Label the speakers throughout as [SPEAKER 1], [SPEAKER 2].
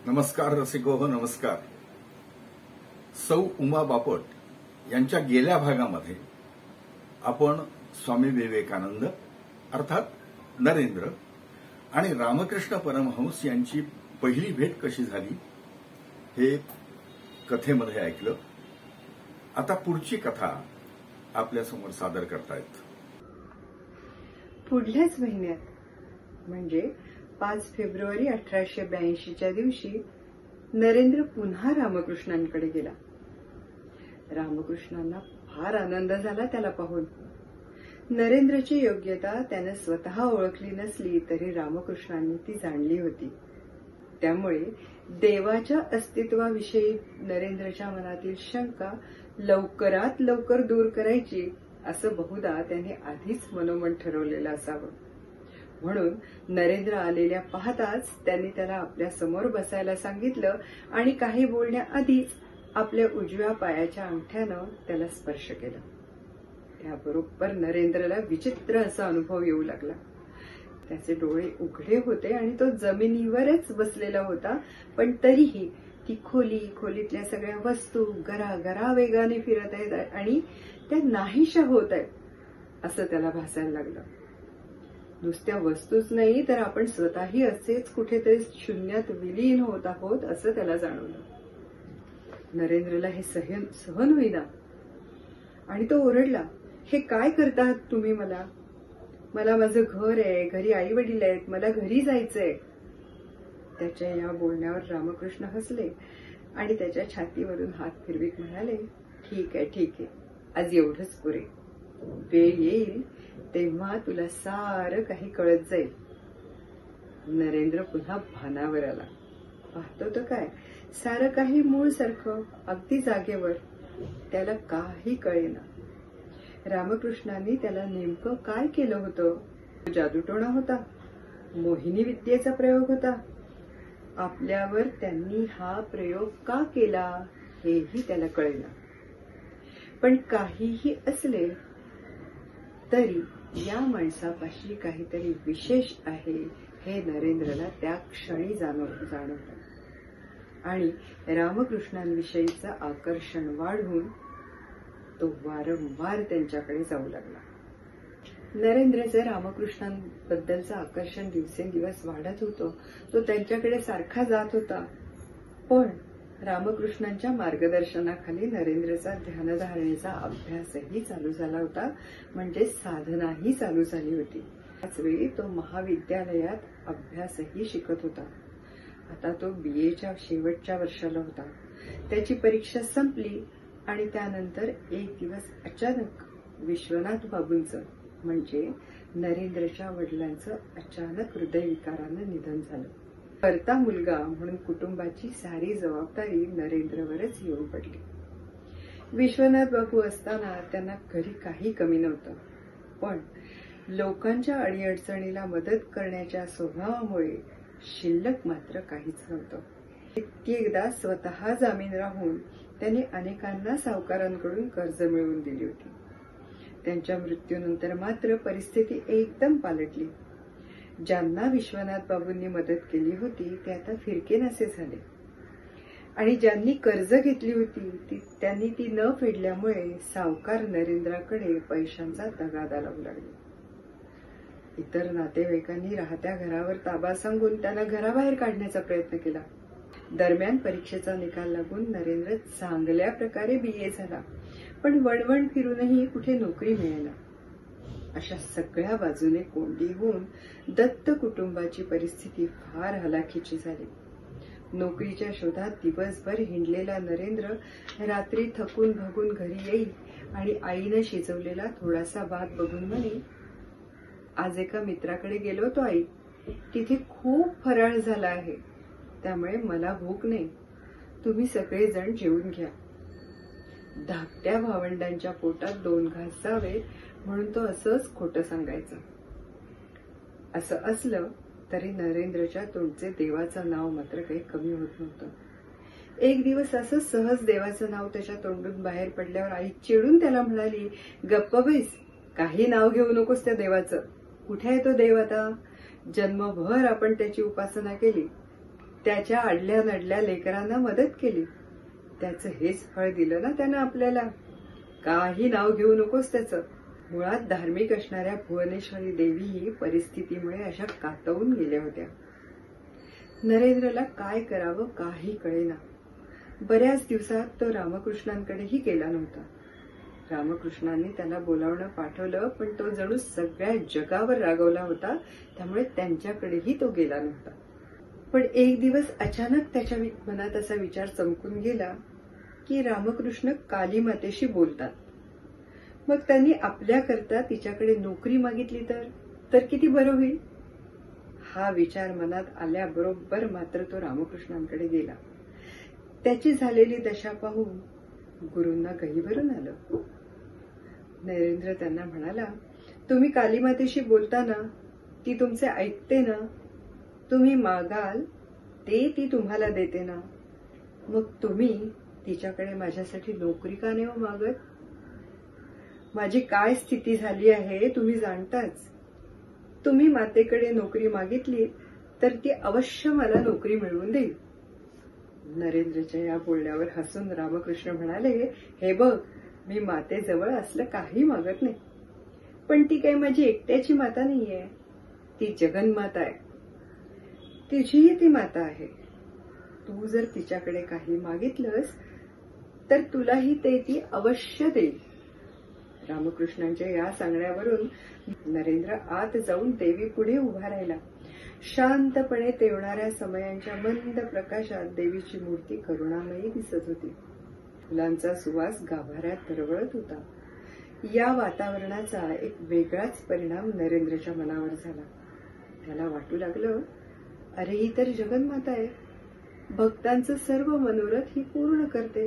[SPEAKER 1] नमस्कार रसिको हो नमस्कार. सौ उमा बापट यांच्या गेल्या भागामध्ये आपण स्वामी विवेकानंद अर्थात नरेंद्र आणि रामकृष्ण परमहंस यांची पहिली भेट कशी झाली हे कथेमध्ये ऐकलं. आता पुढची कथा आपल्यासमोर सादर करतायत.
[SPEAKER 2] पुढल्याच महिन्यात म्हणजे 5 फेब्रुवारी 1882च्या दिवशी नरेंद्र पुन्हा रामकृष्णांकडे गेला. रामकृष्णांना फार आनंद झाला त्याला पाहून. नरेंद्रची योग्यता त्याने स्वतः ओळखली नसली तरी रामकृष्णांनी ती जाणली होती. त्यामुळे देवाच्या अस्तित्वाविषयी नरेंद्रच्या मनातील शंका लवकरात लवकर दूर करायची असं बहुधा त्याने आधीच मनोमन ठरवलेलं असावं. म्हणून नरेंद्र आलेल्या पाहताच त्यांनी त्याला आपल्या समोर बसायला सांगितलं आणि काही बोलण्याआधीच आपल्या उजव्या पायाच्या अंगठ्यानं त्याला स्पर्श केला. त्याबरोबर नरेंद्रला विचित्र असा अनुभव येऊ लागला. त्याचे डोळे उघडे होते आणि तो जमिनीवरच बसलेला होता, पण तरीही ती खोलीतल्या सगळ्या वस्तू गरागरा वेगाने फिरत आहेत आणि त्या नाहीशा होत आहेत असं त्याला भासायला लागलं. नुसत्या वस्तूच नाही तर आपण स्वतःही असेच कुठेतरी शून्यात विलीन होत आहोत असं त्याला जाणवलं. नरेंद्रला हे सहन होईना आणि तो ओरडला, हे काय करतात तुम्ही? मला माझं घर आहे, घरी आई वडील आहेत, मला घरी जायचंय. त्याच्या या बोलण्यावर रामकृष्ण हसले आणि त्याच्या छातीवरून हात फिरवीत म्हणाले, ठीक आहे, आज एवढंच पुरे. वेळ येईल तेव्हा तुला सारं काही कळत जाईल. नरेंद्र पुन्हा भानावर आला. पाहतो तर काय, सारं काही मूळ सारखं अगदी जागेवर. त्याला काही कळेना. रामकृष्णांनी त्याला नेमकं काय केलं होतं? जादूटोणा होता? मोहिनी विद्येचा प्रयोग होता? आपल्यावर त्यांनी हा प्रयोग का केला हेही त्याला कळेना. पण काहीही असले तरी या माणसापाशी काहीतरी विशेष आहे हे नरेंद्रला त्या क्षणी जाणवलं आणि रामकृष्णांविषयीचं आकर्षण वाढून तो वारंवार त्यांच्याकडे जाऊ लागला. नरेंद्रचं रामकृष्णांबद्दलचं आकर्षण दिवसेंदिवस वाढत होतं. तो त्यांच्याकडे सारखा जात होता. पण रामकृष्णांच्या मार्गदर्शनाखाली नरेंद्रचा ध्यानधारणेचा अभ्यासही चालू झाला होता, म्हणजे साधनाही चालू झाली होती. त्याचवेळी तो महाविद्यालयात अभ्यासही शिकत होता. आता तो BAच्या शेवटच्या वर्षाला होता. त्याची परीक्षा संपली आणि त्यानंतर एक दिवस अचानक विश्वनाथ बाबूंचं म्हणजे नरेंद्रच्या वडिलांचं अचानक हृदयविकारानं निधन झालं. करता मुलगा म्हणून कुटुंबाची सारी जबाबदारी नरेंद्रवरच येऊन पडली. विश्वनाथ बाबू असताना त्यांना घरी काही कमी नव्हतं, पण लोकांच्या अडीअडचणीला मदत करण्याच्या स्वभावामुळे शिल्लक मात्र काहीच नव्हतं. कित्येकदा स्वतः जामीन राहून त्यांनी अनेकांना सावकारांकडून कर्ज मिळवून दिली होती. त्यांच्या मृत्यूनंतर मात्र परिस्थिती एकदम पालटली. ज्यांना विश्वनाथ बाबूंनी मदत केली होती ते आता फिरकेनासे झाले आणि ज्यांनी कर्ज घेतली होती त्यांनी ती न फेडल्यामुळे सावकार नरेंद्राकडे पैशांचा तगादा लावू लागले. इतर नातेवाईकांनी राहत्या घरावर ताबा सांगून त्यांना घराबाहेर काढण्याचा प्रयत्न केला. दरम्यान परीक्षेचा निकाल लागून नरेंद्र चांगल्या प्रकारे BA झाला, पण वणवण फिरूनही कुठे नोकरी मिळेना. अशा सगळ्या बाजूने कोंडी होऊन दत्त कुटुंबाची परिस्थिती फार हलाखीची झाली. नोकरीच्या शोधात दिवसभर हिंडलेला नरेंद्र रात्री थकून भागून घरी येईल आणि आईनं शिजवलेला थोडासा भात बघून म्हणे, आज एका मित्राकडे गेलो होतो आई, तिथे खूप फराळ झाला आहे, त्यामुळे मला भूक नाही, तुम्ही सगळेजण जेवून घ्या. धाकट्या भावंडांच्या पोटात 2 घास जावे म्हणून तो असंच खोटं सांगायचं. असं असलं तरी नरेंद्रच्या तोंडचे देवाचं नाव मात्र काही कमी होत नव्हतं. एक दिवस असं सहज देवाचं नाव त्याच्या तोंडून बाहेर पडल्यावर आई चिडून त्याला म्हणाली, गप्प बैस, काही नाव घेऊ नकोस त्या देवाचं. कुठे आहे तो देव आता? जन्मभर आपण त्याची उपासना केली, त्याच्या अडल्या नडल्या लेकरांना मदत केली. त्याचं हेच फळ दिलं ना त्यानं आपल्याला. काही नाव घेऊ नकोस त्याचं. मुळात धार्मिक असणाऱ्या भुवनेश्वरी देवीही परिस्थितीमुळे अशा कातवून गेल्या होत्या. नरेंद्रला काय करावं काही कळेना. बऱ्याच दिवसात तो रामकृष्णांकडेही गेला नव्हता. रामकृष्णांनी त्याला बोलावणं पाठवलं, पण तो जणू सगळ्या जगावर रागवला होता, त्यामुळे त्यांच्याकडेही तो गेला नव्हता. पण एक दिवस अचानक त्याच्या मनात असा विचार चमकून गेला की रामकृष्ण काली मातेशी बोलतात. मग त्यांनी आपल्याकरता तिच्याकडे नोकरी मागितली तर किती बरं होईल. हा विचार मनात आल्याबरोबर मात्र तो रामकृष्णांकडे गेला. त्याची झालेली दशा पाहून गुरूंना गही भरून आलं. नरेंद्र त्यांना म्हणाला, तुम्ही कालीमातेशी बोलताना ती तुमचे ऐकते ना? तुम्ही मागाल ते ती तुम्हाला देते ना? मग तुम्ही तिच्याकडे माझ्यासाठी नोकरी का नाही मागत? माझी काय स्थिती झाली आहे तुम्ही जाणताच. तुम्ही मातेकडे नोकरी मागितली तर ती अवश्य मला नोकरी मिळवून देईल. नरेंद्रच्या या बोलण्यावर हसून रामकृष्ण म्हणाले, हे बघ, मी मातेजवळ असलं काही मागत नाही. पण ती काही माझी एकट्याची माता नाहीये. ती जगन्माता आहे. तुझीही ती माता आहे. तू जर तिच्याकडे काही मागितलंस तर तुलाही ते ती अवश्य देईल. रामकृष्णांच्या या सांगण्यावरून नरेंद्र आत जाऊन देवी पुढे उभा राहिला. शांतपणे तेवणाऱ्या समयांच्या मंद प्रकाशात देवीची मूर्ती करुणामयी दिसत होती. फुलांचा सुवास गाभाऱ्यात दरवळत होता. या वातावरणाचा एक वेगळाच परिणाम नरेंद्रच्या मनावर झाला. त्याला वाटू लागलं, अरे ही तर जगन्माता आहे. भक्तांचं सर्व मनोरथ ही पूर्ण करते.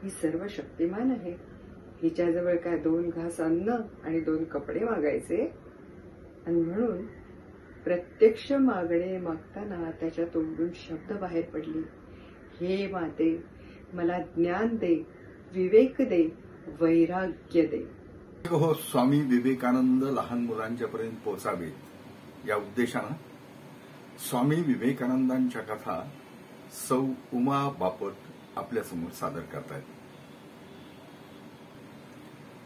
[SPEAKER 2] ही सर्व शक्तिमान आहे. हिच्याजवळ काय 2 घास अन्न आणि 2 कपडे मागायचे? आणि म्हणून प्रत्यक्ष मागणे मागताना त्याच्या तोंडून शब्द बाहेर पडली, हे माते, मला ज्ञान दे, विवेक दे, वैराग्य दे.
[SPEAKER 1] हो, स्वामी विवेकानंद लहान मुलांच्यापर्यंत पोहोचावेत या उद्देशानं स्वामी विवेकानंदांच्या कथा सौ उमा बापट आपल्यासमोर सादर करतायत.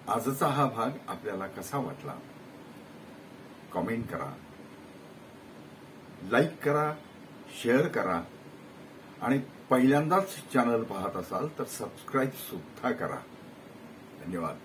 [SPEAKER 1] आजचा हा भाग आपल्याला कसा वाटला कमेंट करा, लाईक करा, शेअर करा आणि पहिल्यांदाच चॅनल पाहत असाल तर सबस्क्राईब सुद्धा करा. धन्यवाद.